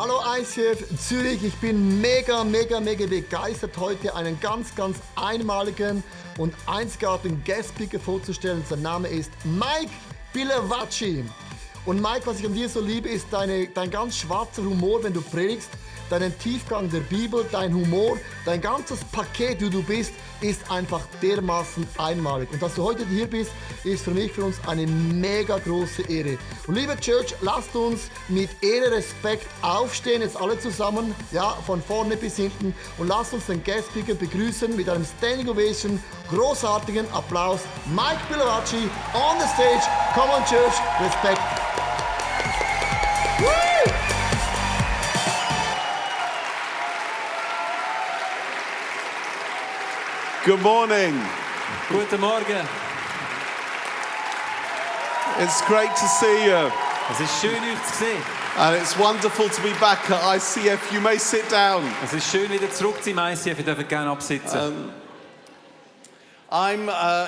Hallo ICF Zürich, ich bin mega begeistert, heute einen ganz einmaligen und einzigartigen Guest-Speaker vorzustellen. Sein Name ist Mike Pilavachi. Und Mike, was ich an dir so liebe, ist dein ganz schwarzer Humor, wenn du predigst, deinen Tiefgang der Bibel, dein Humor, dein ganzes Paket, wie du bist, ist einfach dermaßen einmalig. Und dass du heute hier bist, ist für uns eine mega große Ehre. Und liebe Church, lasst uns mit Ehre, Respekt aufstehen, jetzt alle zusammen, ja, von vorne bis hinten, und lasst uns den Guest Speaker begrüßen mit einem Standing Ovation, großartigen Applaus. Mike Pilavachi on the stage. Come on Church, Respekt. Woo! Good morning. Guten Morgen. It's great to see you. Es ist schön, euch zu sehen. And it's wonderful to be back at ICF. You may sit down. Es ist schön, wieder zurück zu ICF. Ihr dürft gerne absitzen.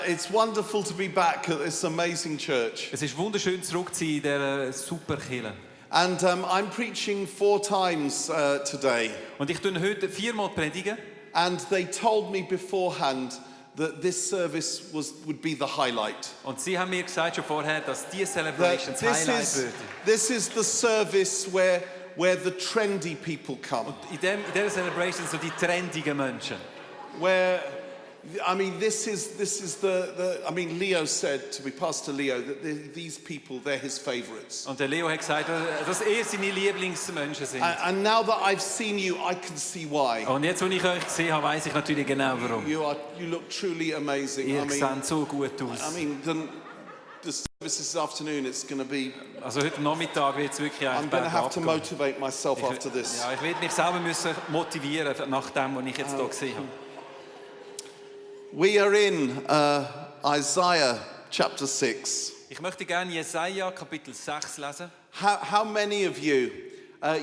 It's wonderful to be back at this amazing church. Es ist wunderschön, zurück zu sein in dieser super Kirche. And I'm preaching 4 times today. Und ich tue heute 4-mal predigen. And they told me beforehand that this service would be the highlight. Und sie haben mir gesagt schon vorher, dass diese Celebration das Highlight würde. This is the service where the trendy people come. Und in dieser Celebration so die trendigen Menschen. Where, I mean, this is the I mean, Leo said to me, Pastor Leo, that these people, they're his favorites. Und der Leo hat gesagt, dass seine Lieblingsmenschen sind. And now that I've seen you, I can see why. Und jetzt, wo ich euch gesehen habe, weiß ich natürlich genau warum. You look truly amazing. Ihr seht so gut aus. I mean, the service this afternoon, it's going to be. Also heute Nachmittag wird es wirklich I'm going to have to motivate myself after this. Ja, ich werde mich selber müssen motivieren nach dem, was ich jetzt hier gesehen habe. We are in Isaiah chapter 6. Ich möchte gerne Jesaja Kapitel 6 lesen. How many of you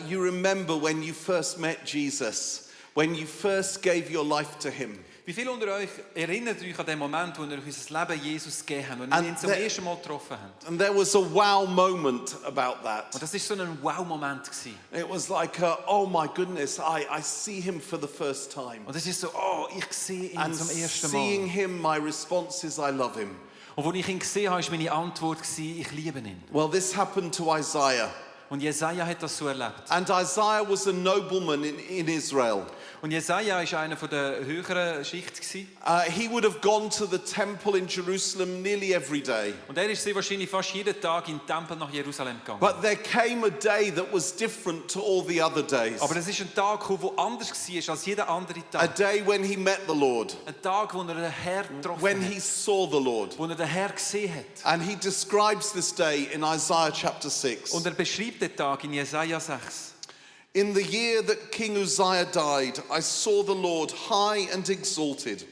you remember when you first met Jesus, when you first gave your life to him? Wie viele unter euch erinnert euch an den Moment, wo ihr unser Leben Jesus gegeben habt, und wir ihn zum ersten Mal getroffen haben? And there was a wow moment about that. Und das ist so ein Wow-Moment gewesen. It was like, oh my goodness, I see him for the first time. Und es ist so, oh, ich sehe ihn And zum ersten seeing Mal. him, my response is, I love him. Und als ich ihn gesehen habe, war meine Antwort, ich liebe ihn. Well, this happened to Isaiah. Und Jesaja hat das so erlebt. And Isaiah was a nobleman in Israel. Und Jesaja war einer von der höheren Schicht gewesen. He would have gone to the temple in Jerusalem nearly every day. Und er ist sehr wahrscheinlich fast jeden Tag in den Tempel nach Jerusalem gegangen. But there came a day that was different to all the other days. Aber es ist ein Tag gekommen, der anders war als jeder andere A Tag. day when he met the Lord, Ein Tag, wo er den Herrn getroffen when hat. he saw the Lord. Wo er den Herrn gesehen hat. And he describes this day in Isaiah chapter 6. Und er beschreibt den Tag in Jesaja 6. In the year that King Uzziah died, I saw the Lord high and exalted,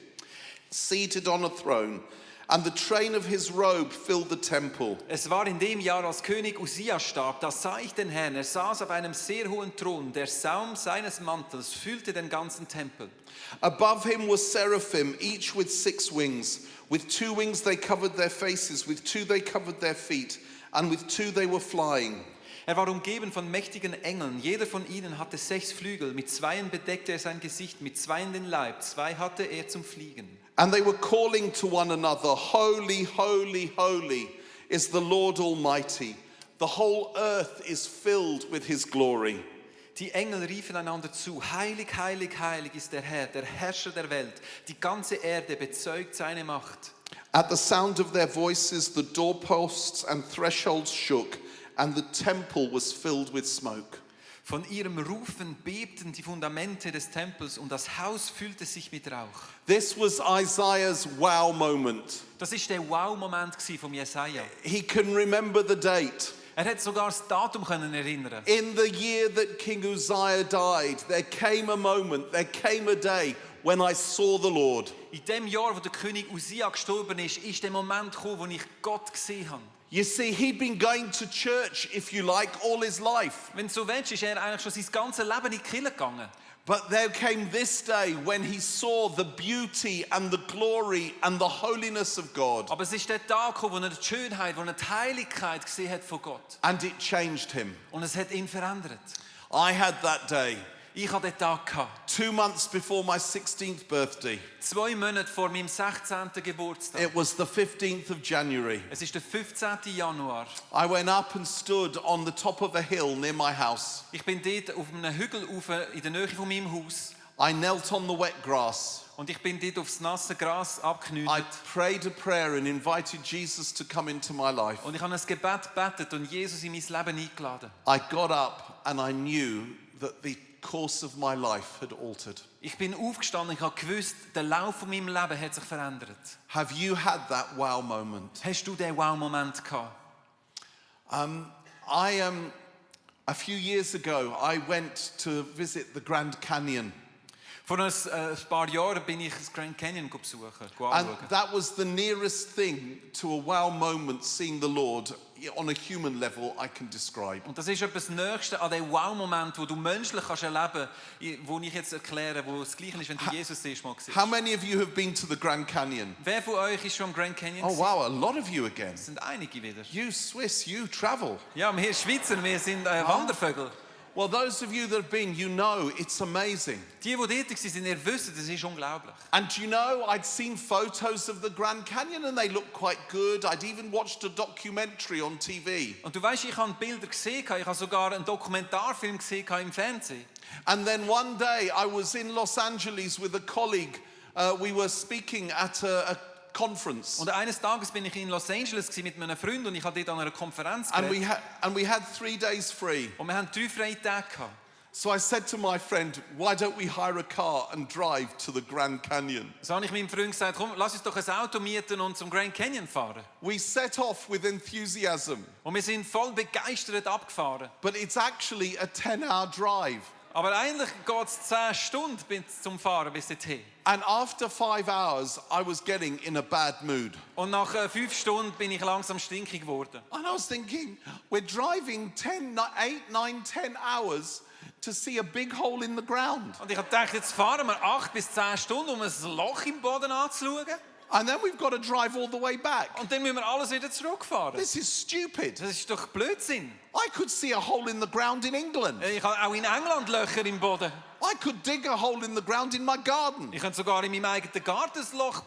seated on a throne, and the train of his robe filled the temple. Es war in dem Jahr, als König Uzziah starb, da sah ich den Herrn. Er saß auf einem sehr hohen Thron. Der Saum seines Mantels füllte den ganzen Tempel. Above him were seraphim, each with 6 wings. With 2 wings they covered their faces, with 2 they covered their feet, and with 2 they were flying. Er war umgeben von mächtigen Engeln. Jeder von ihnen hatte 6 Flügel. Mit 2 bedeckte er sein Gesicht, mit 2 den Leib. 2 hatte er zum Fliegen. And they were calling to one another, Holy, holy, holy is the Lord Almighty. The whole earth is filled with his glory. Die Engel riefen einander zu, heilig, heilig, heilig ist der Herr, der Herrscher der Welt. Die ganze Erde bezeugt seine Macht. At the sound of their voices, the doorposts and thresholds shook, and the temple was filled with smoke. Von ihrem Rufen bebten die Fundamente des Tempels und das Haus füllte sich mit Rauch. This was Isaiah's wow moment. Das ist der Wow-Moment von Jesaja. He can remember the date. Er hat sogar das Datum können erinnern. In the year that King Uzziah died, there came a moment, there came a day when I saw the Lord. In dem Jahr, wo der König Uzziah gestorben ist der Moment gekommen, wo ich Gott gesehen habe. You see, he'd been going to church, if you like, all his life. Wenn du so willst, ist er eigentlich schon sein ganzes Leben in die Kirche gegangen. But there came this day when he saw the beauty and the glory and the holiness of God. Aber es ist der Tag gekommen, wo er die Schönheit, wo er die Heiligkeit gesehen hat von Gott. And it changed him. Und es hat ihn verändert. I had that day Ich hatte den Tag gehabt. 2 months before my 16th birthday. 2 Monate vor meinem 16. Geburtstag. It was the 15th of January. Es ist der 15. Januar. I went up and stood on the top of a hill near my house. Ich bin dort auf einem Hügel in der Nähe von meinem Haus. I knelt on the wet grass. Und ich bin dort aufs nasse Gras I abgeknüllt. prayed a prayer and invited Jesus to come into my life. Und ich habe ein Gebet gebetet und Jesus in mein Leben eingeladen. I got up and I knew that the course of my life had altered. Ich bin aufgestanden, ich habe gewusst, der Lauf von meinem Leben hat sich verändert. Have you had that wow moment? Hast du diesen Wow-Moment gehabt? A few years ago, I went to visit the Grand Canyon. Vor ein paar Jahren bin ich das Grand Canyon besuchen. And that was the nearest thing to a wow moment seeing the Lord on a human level I can describe. Und das ist etwas Nächste an dem Wow-Moment, wo du menschlich kannst erleben kannst, wo ich jetzt erkläre, wo das Gleiche ist, wenn du Jesus siehst, mal siehst. How many of you have been to the Grand Canyon? Wer von euch ist schon am Grand Canyon? Oh wow, a lot of you again. Es sind einige wieder. You Swiss, you travel. Ja, wir Schweizer, wir sind Wandervögel. Well, those of you that have been, you know it's amazing. Die dort waren, ihr wisst, das ist unglaublich. And you know, I'd seen photos of the Grand Canyon and they looked quite good. I'd even watched a documentary on TV. Und du weißt, ich habe Bilder gesehen, ich habe sogar einen Dokumentarfilm gesehen im Fernsehen. And then one day I was in Los Angeles with a colleague. We were speaking at a conference. Und eines Tages bin ich in Los Angeles mit meinem Freund und ich hatte dort an einer Konferenz And geredet. we had 3 days free. Und wir haben 3 freie Tage gehabt. So I said to my friend, why don't we hire a car and drive to the Grand Canyon? So habe ich meinem Freund gesagt, komm, lass uns doch ein Auto mieten und zum Grand Canyon fahren. We set off with enthusiasm, Und wir sind voll begeistert abgefahren. but it's actually a 10-hour drive. Aber eigentlich geht es 10 Stunden zum Fahren bis dorthin. And after 5 hours, I was getting in a bad mood. Und nach 5 Stunden bin ich langsam stinkig geworden. And I was thinking, we're driving 8, 9, 10 hours to see a big hole in the ground. Und ich habe gedacht, jetzt fahren wir 8 bis 10 Stunden, um ein Loch im Boden anzuschauen. And then we've got to drive all the way back. Und dann müssen wir alles wieder zurückfahren. This is stupid. Das ist doch Blödsinn. I could see a hole in the ground in England. Ich habe auch in England Löcher im Boden. I could dig a hole in the ground in my garden. Ich könnte sogar in meinem eigenen Garten ein Loch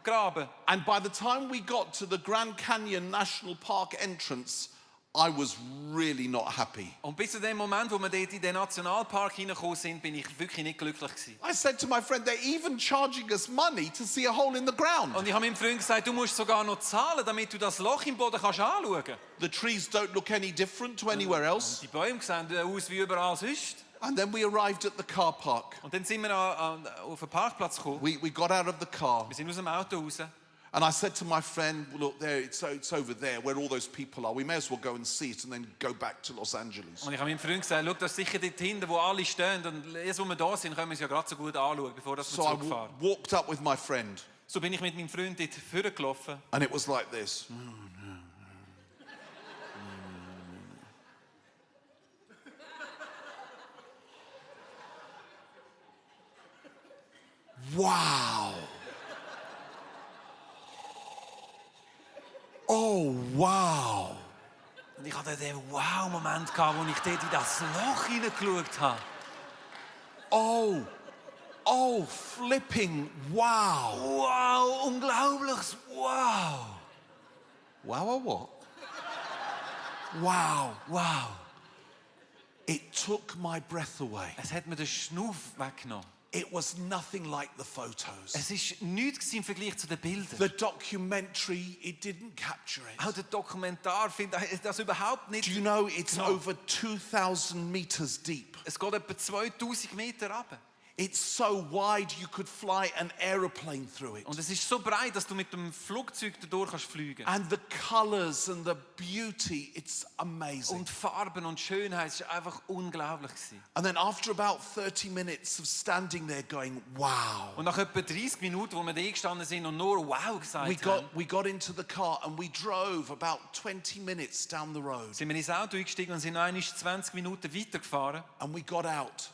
graben. And by the time we got to the Grand Canyon National Park entrance, I was really not happy. Und bis zu dem Moment, wo wir dort in den Nationalpark hineingekommen sind, bin ich wirklich nicht glücklich gewesen. I said to my friend, they're even charging us money to see a hole in the ground. Und ich habe meinem Freund gesagt, du musst sogar noch zahlen, damit du das Loch im Boden kannst anschauen kannst. The trees don't look any different to anywhere else. Die Bäume sehen aus wie überall sonst. And then we arrived at the car park. Und dann sind wir auf den Parkplatz gekommen. We got out of the car. Wir sind aus dem Auto raus. And I said to my friend, look, there, it's over there where all those people are. We may as well go and see it and then go back to Los Angeles. Und ich habe meinem Freund gesagt, schau, das ist sicher dort hinten, wo alle stehen. Und jetzt, wo wir da sind, können wir es ja gerade so gut anschauen, bevor wir So I zurückfahren. walked up with my friend. So bin ich mit meinem Freund dort vorgelaufen. And it was like this. Wow. Oh, wow. Und ich hatte den Wow-Moment gehabt, wo ich dort in das Loch hineingeschaut habe. Oh, flipping wow. Wow, unglaubliches Wow. Wow or what? Wow. Wow. It took my breath away. Es hat mir den Schnuff weggenommen. It was nothing like the photos. Es war nichts im Vergleich zu den Bildern. The documentary, it didn't capture it. Auch der Dokumentar findet das überhaupt nicht. Do you know it's No. over 2,000 meters deep? Es geht etwa 2000 Meter runter. It's so wide you could fly an aeroplane through it. Und es ist so breit, dass du mit dem Flugzeug dadurch kannst fliegen. And the colors and the beauty, it's amazing. Und Farben und Schönheit, es war einfach unglaublich gewesen. And then after about 30 minutes of standing there going, wow. Und nach etwa 30 Minuten, wo wir da gestanden sind und nur wow gesagt haben, We got into the car and we drove about 20 minutes down the road. sind wir ins Auto eingestiegen und sind noch einmal 20 Minuten weitergefahren. And we got out.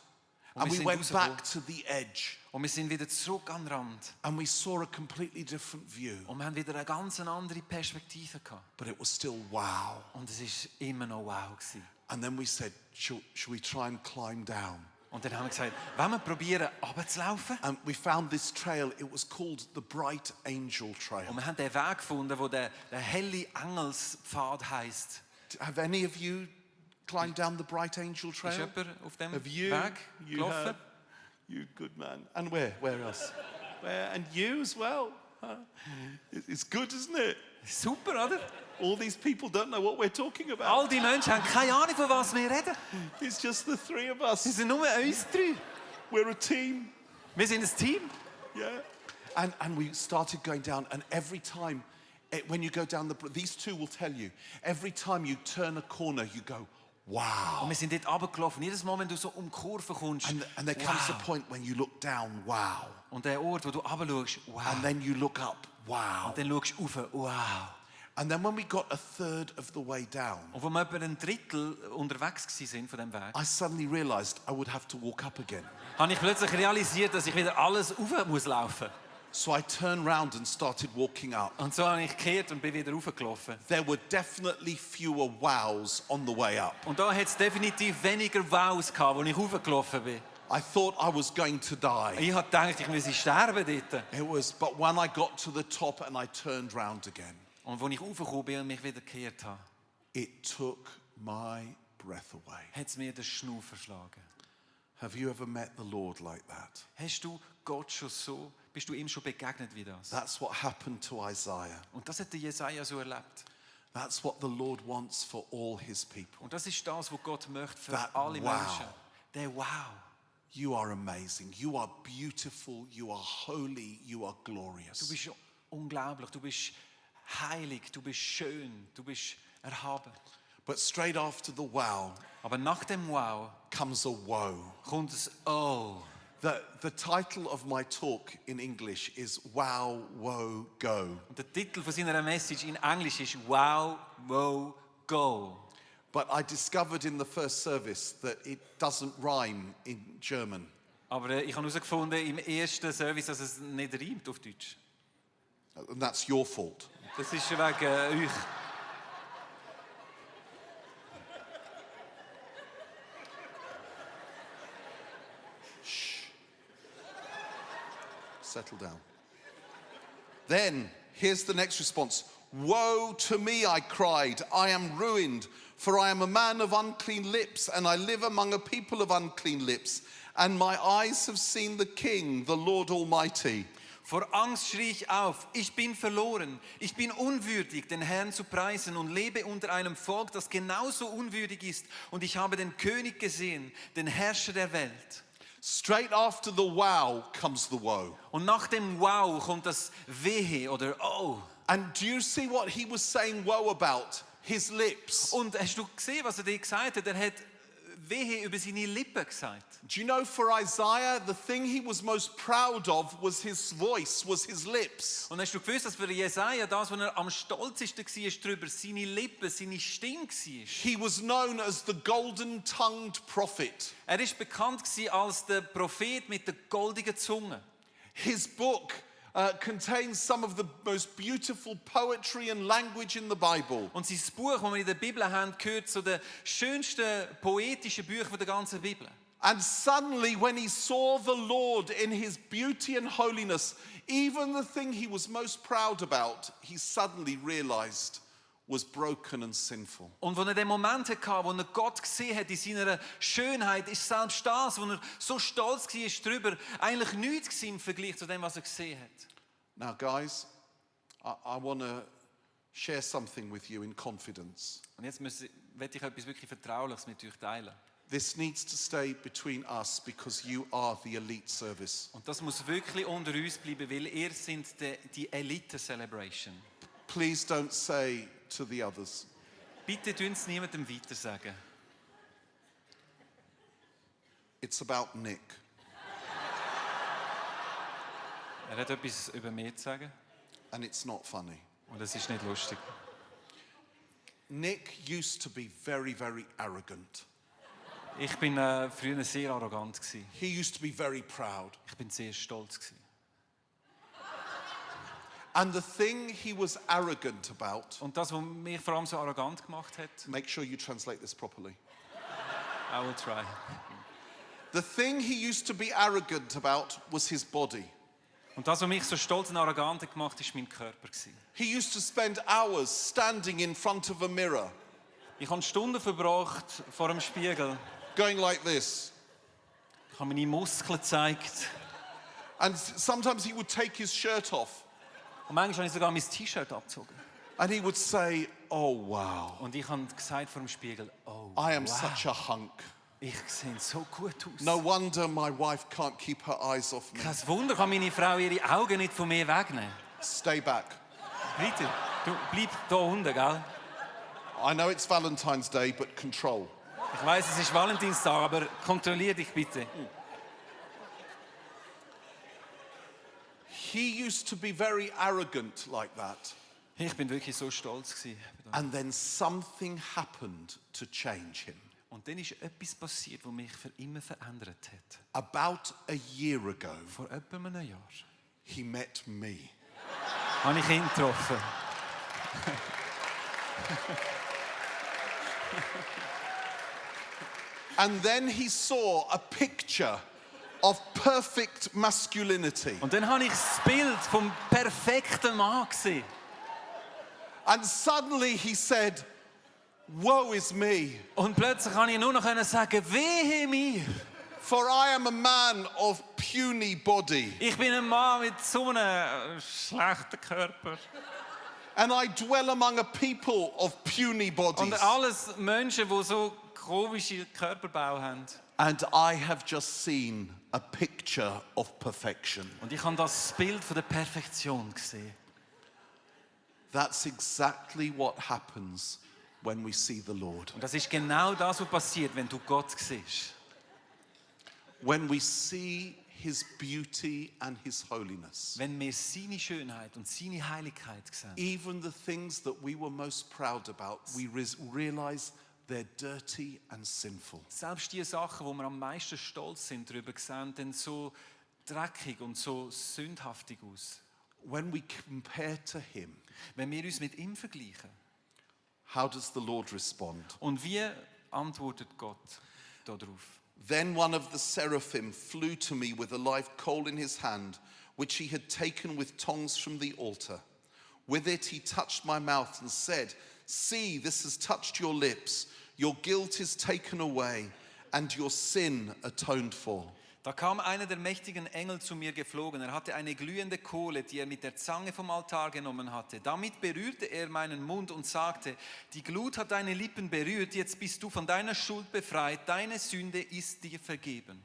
Und And wir we sind went rausgekommen. back to the edge. Und wir sind wieder zurück an den Rand. And we saw a completely different view. Und wir haben wieder eine ganz andere Perspektive gehabt. But it was still wow. Und es war immer noch wow gewesen. And then we said, shall we try and climb down? Und dann haben wir gesagt, wollen wir probieren, runterzulaufen? And we found this trail. It was called the Bright Angel Trail. Und wir haben den Weg gefunden, wo der helle Engelspfad heisst. Have any of you climbed down the Bright Angel Ist Trail? jemand auf dem Have you? Weg You gelaufen? have? You good man. And where? Where else? Where? And you as well. Huh? It's good, isn't it? Super, oder? All these people don't know what we're talking about. All die Menschen haben keine Ahnung, von was wir reden. It's just the three of Wir us. sind nur uns drei. We're a team. Wir sind ein Team. Yeah. And we started going down, and every time, when you go down these two will tell you, every time you turn a corner, you go, wow. Und wir sind dort runtergelaufen. Jedes Mal, wenn du so um die Kurve kommst, And there comes a point when you look down, wow. Und der Ort, wo du runterschaust, wow. And then you look up, wow. Und dann schaust du rauf, wow. And then when we got a third of the way down, Und als wir etwa ein Drittel unterwegs waren von diesem Weg, I suddenly realized I would have to walk up again. habe ich plötzlich realisiert, dass ich wieder alles rauf muss laufen. So I turned round and started walking up. Und so habe ich gekehrt und bin wieder raufgelaufen. There were definitely fewer wows on the way up. Und da hat es definitiv weniger Wows gehabt, als ich raufgelaufen bin. I thought I was going to die. Ich habe gedacht, ich müsse sterben dort. But when I got to the top and I turned round again, Und als ich raufgekommen bin und mich wieder gekehrt habe, it took my breath away. hat es mir den Schnauff verschlagen. Have you ever met the Lord like that? Hast du Gott schon so, bist du ihm schon begegnet wie das? That's what happened to Isaiah. Und das hat der Jesaja so erlebt. That's what the Lord wants for all his people. Und das ist das, was Gott möchte für That alle wow. Menschen. Der Wow. You are amazing. You are beautiful. You are holy. You are Du glorious. bist unglaublich, du bist heilig, du bist schön, du bist erhaben. But straight after the wow Aber nach dem Wow comes a woe. kommt das Oh. The title of my talk in English is Wow, Woe, Go. Und der Titel von seiner Message in Englisch ist Wow, Wow, Go. But I discovered in the first service that it doesn't rhyme in German. Aber ich habe herausgefunden im ersten Service, dass es nicht reimt auf Deutsch. And that's your fault. Das ist wegen euch. Settle down. Then, here's the next response. Woe to me, I cried. I am ruined, for I am a man of unclean lips, and I live among a people of unclean lips. And my eyes have seen the King, the Lord Almighty. Vor Angst schrie ich auf, ich bin verloren, ich bin unwürdig, den Herrn zu preisen und lebe unter einem Volk, das genauso unwürdig ist. Und ich habe den König gesehen, den Herrscher der Welt. Straight after the wow comes the woe. Und nach dem Wow kommt das Wehe oder Oh. And do you see what he was saying woe about? His lips. Und hast du gesehen, was er dir gesagt hat? Er hat Wehe über seine Lippen gesagt. Do you know, for Isaiah, the thing he was most proud of was his voice, was his lips. Und hast du gewusst, dass für Jesaja das, was er am stolzesten war, darüber seine Lippen, seine Stimme war? He was known as the golden-tongued prophet. Er ist bekannt als der Prophet mit der goldigen Zunge. His book contains some of the most beautiful poetry and language in the Bible. Und sein Buch, das wir in der Bibel haben, gehört zu den schönsten poetischen Büchern der ganzen Bibel. And suddenly, when he saw the Lord in his beauty and holiness, even the thing he was most proud about, he suddenly realized was broken and sinful. Und als er den Moment hatte, wo er Gott gesehen hat in seiner Schönheit, ist selbst das, wo er so stolz war darüber, eigentlich nichts im Vergleich zu dem, was er gesehen hat. Now, guys, I want to share something with you in confidence. Und jetzt möchte ich etwas wirklich Vertrauliches mit euch teilen. This needs to stay between us because you are the elite service. Und das muss wirklich unter uns bleiben, weil ihr seid die Elite-Celebration. Please don't say to the others. Bitte tun es niemandem weitersagen. It's about Nick. Er hat etwas über mich zu sagen And it's not funny. und es ist nicht lustig. Nick used to be very, very arrogant. Ich bin früher sehr arrogant gewesen. He used to be very proud. Ich bin sehr stolz gewesen. And the thing he was arrogant about, Und das, was mich vor allem so arrogant gemacht hat, make sure you translate this properly. I will try. The thing he used to be arrogant about was his body. Und das, was mich so stolz und arrogant gemacht hat, war mein Körper. He used to spend hours standing in front of a mirror, Ich habe Stunden verbracht vor dem Spiegel. going like this. Ich habe meine Muskeln gezeigt. And sometimes he would take his shirt off Und manchmal habe ich sogar mein T-Shirt abgezogen. and he would say, oh wow, Und ich habe gesagt vor dem Spiegel, oh I am wow, such a hunk. ich sehe so gut aus. No wonder my wife can't keep her eyes off me. Kein Wunder, kann meine Frau ihre Augen nicht von mir wegnehmen. Stay back. Bitte, du bleib da unten, gell? I know it's Valentine's Day, but control. Ich weiss, es ist Valentinstag, aber kontrollier dich bitte. He used to be very arrogant like that. Ich bin wirklich so stolz gewesen. And then something happened to change him. Und dann ist etwas passiert, was mich für immer verändert hat. About a year ago, Vor etwa einem Jahr he met me. habe ich ihn getroffen. And then he saw a picture of perfect masculinity. Und dann habe ich das Bild vom perfekten Mann gesehen. And suddenly he said, woe is me, Und plötzlich kann ich nur noch sagen, wehe mir. for I am a man of puny body, Ich bin ein Mann mit so einem schlechten Körper. and I dwell among a people of puny bodies. Und alles Menschen, die so komische Körperbau haben. And I have just seen a picture of perfection. Und ich habe das Bild von der Perfektion gesehen. That's exactly what happens when we see the Lord. Und das ist genau das, was passiert, wenn du Gott siehst. When we see his beauty and his holiness. Wenn wir seine Schönheit und seine Heiligkeit sehen. Even the things that we were most proud about, we realize they're dirty and sinful. Selbst die Sachen, wo wir am meisten stolz sind darüber, sehen dann so dreckig und so sündhaftig aus. When we compare to him, Wenn wir uns mit ihm vergleichen. how does the Lord respond? Und wie antwortet Gott darauf? Then one of the seraphim flew to me with a live coal in his hand, which he had taken with tongs from the altar. With it he touched my mouth and said, see, this has touched your lips. Your guilt is taken away and your sin atoned for. Da kam einer der mächtigen Engel zu mir geflogen. Er hatte eine glühende Kohle, die er mit der Zange vom Altar genommen hatte. Damit berührte er meinen Mund und sagte, die Glut hat deine Lippen berührt, jetzt bist du von deiner Schuld befreit, deine Sünde ist dir vergeben.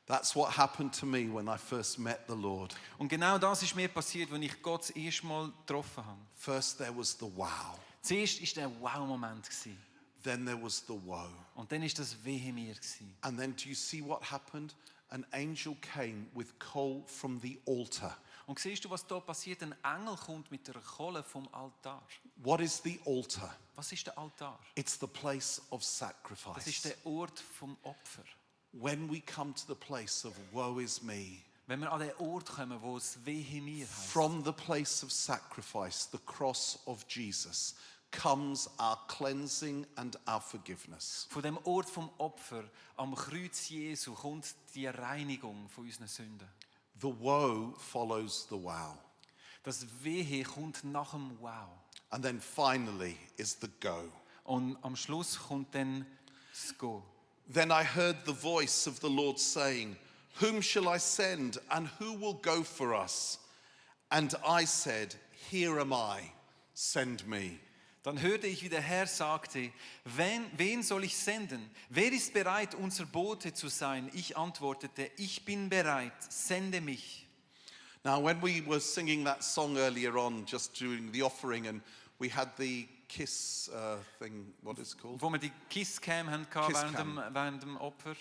That's what happened to me when I first met the Lord. Und genau das ist mir passiert, als ich Gott das erste Mal getroffen habe. First there was the wow. Zuerst war der Wow-Moment. Then there was the woe. Und dann war das Wehe mir. And then do you see what happened? An angel came with coal from the altar. Und siehst du, was da passiert? Ein Engel kommt mit der Kohle vom Altar. What is the altar? Was ist der Altar? It's the place of Das ist sacrifice. der Ort vom Opfer. When we come to the place of woe is me, Wenn wir an den Ort kommen, wo es Wehe mir heißt. from the place of sacrifice, the cross of Jesus, comes our cleansing and our forgiveness. Von dem Ort vom Opfer am Kreuz Jesu kommt die Reinigung von unseren Sünden. The woe follows the wow. Das Wehe kommt nach dem Wow. And then finally is the go. Und am Schluss kommt dann das Go. Then I heard the voice of the Lord saying, whom shall I send and who will go for us? And I said, here am I, send me. Dann hörte ich, wie der Herr sagte, wen soll ich senden? Wer ist bereit, unser Bote zu sein? Ich antwortete, ich bin bereit, sende mich. Now, when we were singing that song earlier on, just during the offering, and we had the kiss thing, what is it called? Wo wir die Kisscam hatten während dem Opfer.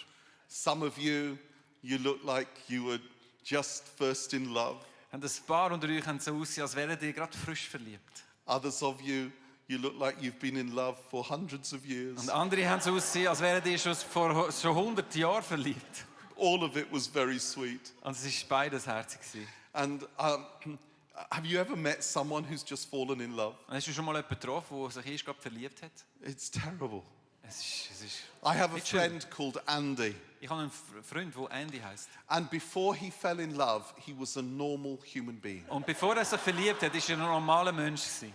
Some of you look like you were just first in love. Und ein paar unter euch haben so ausgesehen, als wären die gerade frisch verliebt. Others of you look like you've been in love for hundreds of years. Und andere haben so ausgesehen, als wären die schon 100 Jahre verliebt. All of it was very sweet. Und es war beides herzig. And Have you ever met someone who's just fallen in love? Hast du schon mal jemanden getroffen, der sich erst gerade verliebt hat? It's terrible. Es ist I have a nicht schön. friend called Andy. Ich habe einen Freund, der Andy heißt. And before he fell in love, he was a normal human being. Und bevor er sich verliebt hat, war er ein normaler Mensch gewesen.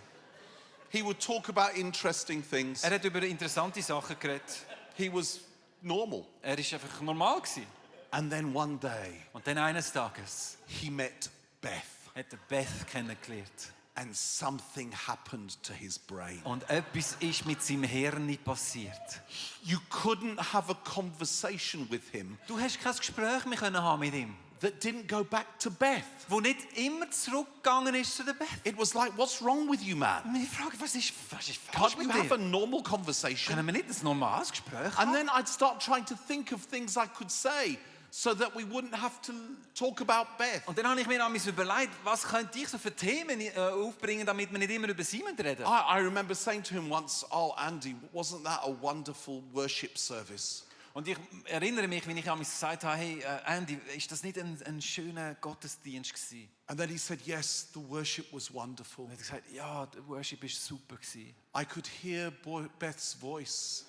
He would talk about interesting things. Er hat über interessante Sachen geredet. He was normal. Er war einfach normal gewesen. And then one day, Und dann eines Tages he met Beth. hat er Beth kennengelernt. And something happened to his brain. Und etwas ist mit seinem Hirn nicht passiert. You couldn't have a conversation with him Du hast kein Gespräch mehr können haben mit ihm, that didn't go back to Beth. wo nicht immer zurückgegangen ist zu der Beth. It was like, what's wrong with you, man? Und ich frage, was ist falsch Can't you mit have a dir? normal conversation? Können wir nicht ein normales Gespräch And haben? then I'd start trying to think of things I could say so that we wouldn't have to talk about Beth. Und dann habe ich mir damals überlegt, was könnte ich so für Themen aufbringen, damit wir nicht immer über Simon reden. I remember saying to him once, oh, Andy, wasn't that a wonderful worship service? Und ich erinnere mich, wie ich damals gesagt habe, hey Andy, ist das nicht ein schöner Gottesdienst gewesen? And then he said, yes, the worship was wonderful. Und er hat gesagt, ja, der Worship war super gewesen. I could hear Beth's voice.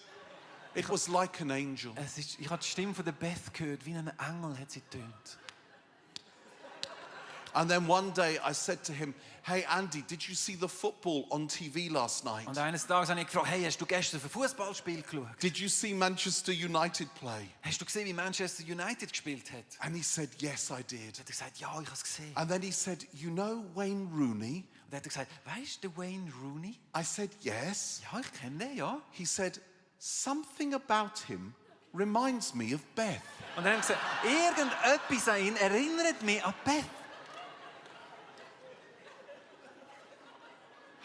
It was like an angel. Ich habe die Stimme von der Beth gehört, wie ein Engel hat sie getönt. And then one day I said to him, hey, Andy, did you see the football on TV last night? Und eines Tages habe ich gefragt, hey, hast du gestern ein Fußballspiel geschaut? Did you see Manchester United play? Hast du gesehen, wie Manchester United gespielt hat? And he said, yes, I did. Und er hat gesagt, ja, ich habe es gesehen. And then he said, you know Wayne Rooney? Und er hat gesagt, weißt du Wayne Rooney? I said, yes. Ja, ich kenne den, ja. He said, something about him reminds me of Beth. Und dann hat er gesagt, irgendetwas an ihn erinnert mich an Beth.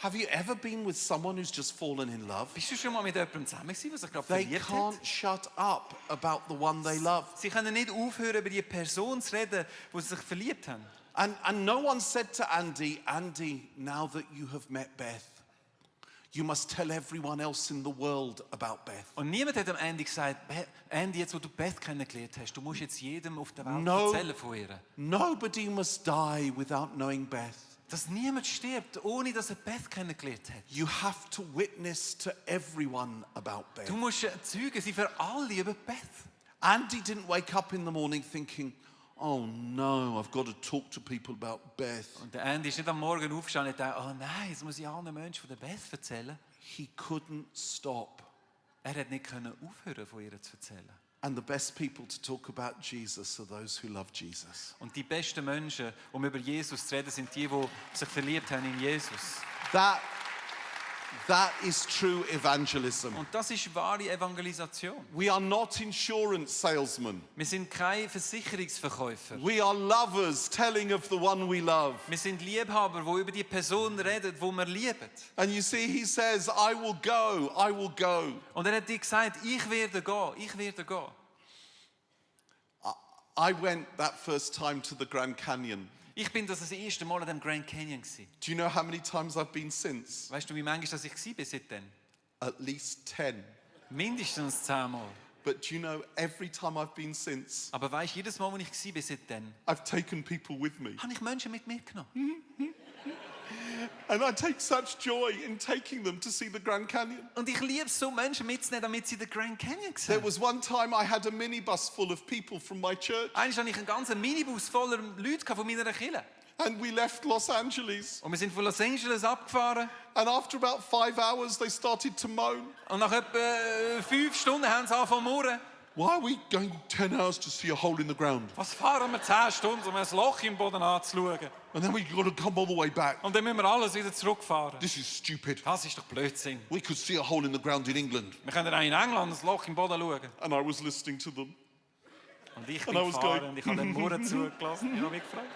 Have you ever been with someone who's just fallen in love? Bist du schon mal mit jemandem zusammen gewesen, der sich gerade They verliebt can't hat? shut up about the one they love. Sie können nicht aufhören, über die Person zu reden, wo sie sich verliebt haben. And no one said to Andy, Andy, now that you have met Beth, you must tell everyone else in the world about Beth. Und niemand hat am Andy gesagt, Andy, jetzt wo du Beth kennengelernt hast, du musst jetzt jedem auf der Welt No. erzählen von ihr. Nobody must die without knowing Beth. Dass niemand stirbt, ohne dass er Beth kennengelernt hat. You have to witness to everyone about Beth. Du musst Zeuge sein für alle über Beth. Andy didn't wake up in the morning thinking, oh no, I've got to talk to people about Beth. Und der Andy ist nicht am Morgen aufgestanden und dachte, oh nein, jetzt muss ich allen Menschen von der Beth erzählen. He couldn't stop. Er hat nicht können aufhören, von ihr zu erzählen. And the best people to talk about Jesus are those who love Jesus. Und die besten Menschen, um über Jesus zu reden, sind die, die sich verliebt haben in Jesus. That is true evangelism. Und das ist wahre Evangelisation. We are not insurance salesmen. Wir sind keine Versicherungsverkäufer. We are lovers telling of the one we love. Wir sind Liebhaber, die über die Person reden, die wir lieben. And you see, he says, I will go, I will go. Und er hat dir gesagt, ich werde gehen, ich werde gehen. I went that first time to the Grand Canyon. Ich bin das erste Mal an dem Grand Canyon gewesen. Do you know how many times I've been since? Weißt du, wie manchmal dass ich war seitdem? At least 10. Mindestens 10 Mal. But do you know, every time I've been since, Aber weißt du, jedes Mal, wo ich war seitdem, I've taken people with me. habe ich Menschen mit mitgenommen. And I take such joy in taking them to see the Grand Canyon. Und ich liebe es so, Menschen mitzunehmen, damit sie den Grand Canyon There sehen. was one time I had a minibus full of people from my church, Einmal hatte ich einen ganzen Minibus voller Leute von meiner Kirche. and we left Los Angeles. Und wir sind von Los Angeles abgefahren. And after about 5 hours, they started to moan. Und nach etwa 5 Stunden haben sie angefangen zu murren. Why are we going 10 hours to see a hole in the ground? Was fahren wir 10 Stunden, um ein Loch im Boden anzuschauen? And then we got to come all the way back. Und dann müssen wir alles wieder zurückfahren. This is stupid. Das ist doch Blödsinn. We could see a hole in the ground in England. Wir können auch in England ein Loch im Boden schauen. And I was listening to them. Und ich bin And I was gefahren going- und ich habe den Murren zugelassen. Ich habe mich gefragt.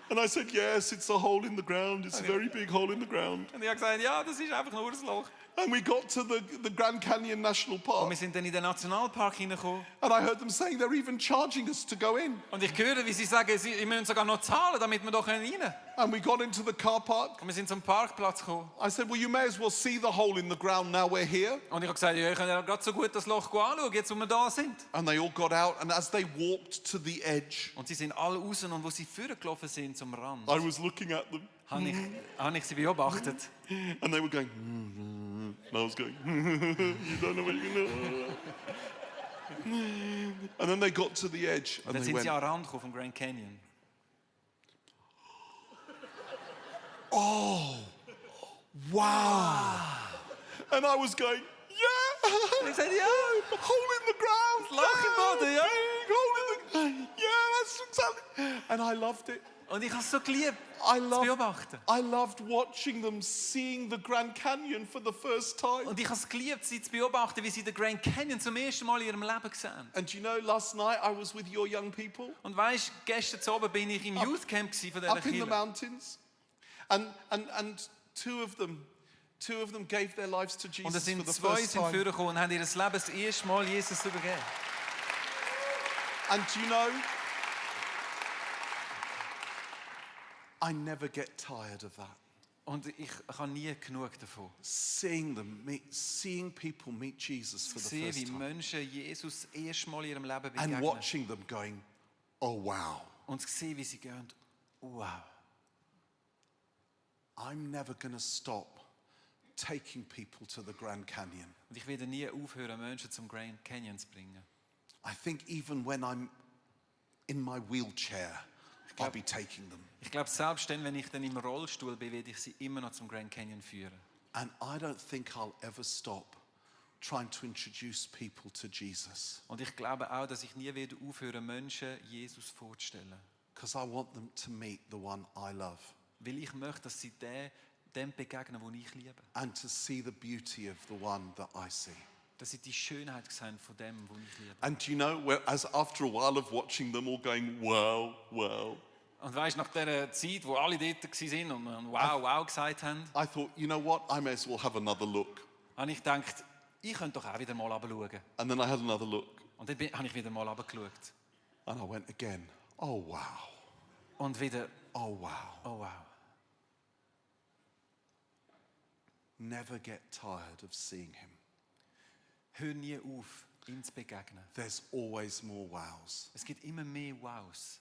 And I said, yes, it's a hole in the ground. It's a very big hole in the ground. Und ich habe gesagt, ja, das ist einfach nur ein Loch. And we got to the Grand Canyon National Und Park. wir sind dann in den Nationalpark hineingekommen. And I heard them saying they're even charging us to go in. Und ich höre, wie sie sagen, wir müssen sogar noch zahlen, damit wir da rein können. And we got into the car park. Und wir sind zum Parkplatz gekommen. I said, well, you may as well see the hole in the ground now we're here. Und ich habe gesagt, ja, ihr könnt ja gerade so gut das Loch anschauen, jetzt wo wir da sind. And they all got out, and as they walked to the edge, Und sie sind alle raus und wo sie vorgelaufen sind zum Rand, I was looking at them, habe ich sie beobachtet. and they were going, and I was going, you don't know what you know. And then they got to the edge, and Dann they sind went, sie am Rand gekommen vom Grand Canyon. wow. And I was going, yeah. Und ich sagte, ja, Hole in the ground. Loch im Boden, ja. Hole in the, yeah, that's exactly. And I loved it. Und ich habe es so geliebt, I zu loved, beobachten. I loved watching them, seeing the Grand Canyon for the first time. Und ich habe es geliebt, sie zu beobachten, wie sie den Grand Canyon zum ersten Mal in ihrem Leben sehen. And you know, last night I was with your young people Und weisst, gestern Abend bin ich im Youthcamp von dieser up in the Kirche. mountains, and two of them gave their lives to Und es Jesus for sind the zwei first sind time. vorgekommen und haben ihr Leben das erste Mal Jesus übergeben. And you know, I never get tired of that. Und ich habe nie genug davon. Seeing people meet Jesus for the Sehe, first wie time. Menschen Jesus das erste Mal in ihrem Leben And begegnen. watching them going, oh wow, Und sehe, wie sie gehen. Wow. I'm never going to stop taking people to the Grand Canyon. Und ich werde nie aufhören, Menschen zum Grand Canyon zu bringen. I think even when I'm in my wheelchair, I'll be taking them. Ich glaube, selbst dann, wenn ich dann im Rollstuhl bin, werde ich sie immer noch zum Grand Canyon führen. And I don't think I'll ever stop trying to introduce people to Jesus, Und ich glaube auch, dass ich nie werde aufhören, Menschen Jesus vorzustellen. because I want them to meet the one I love Weil ich möchte, dass sie dem begegnen, den ich liebe. and to see the beauty of the one that I see. Dass sie die Schönheit sehen von dem, den ich liebe. And you know, as after a while of watching them all going, wow, wow, Und weißt du, nach dieser Zeit, wo alle dort waren und wow, wow gesagt haben, I thought, you know what, I may as well have another look. habe ich gedacht, ich könnte doch auch wieder mal runterschauen. And then I had another look, Und dann habe ich wieder mal runtergeschaut. and I went again, oh wow, Und wieder, oh wow. oh wow. Never get tired of seeing him. Hör nie auf, ihm zu begegnen. There's always more wows. Es gibt immer mehr Wows.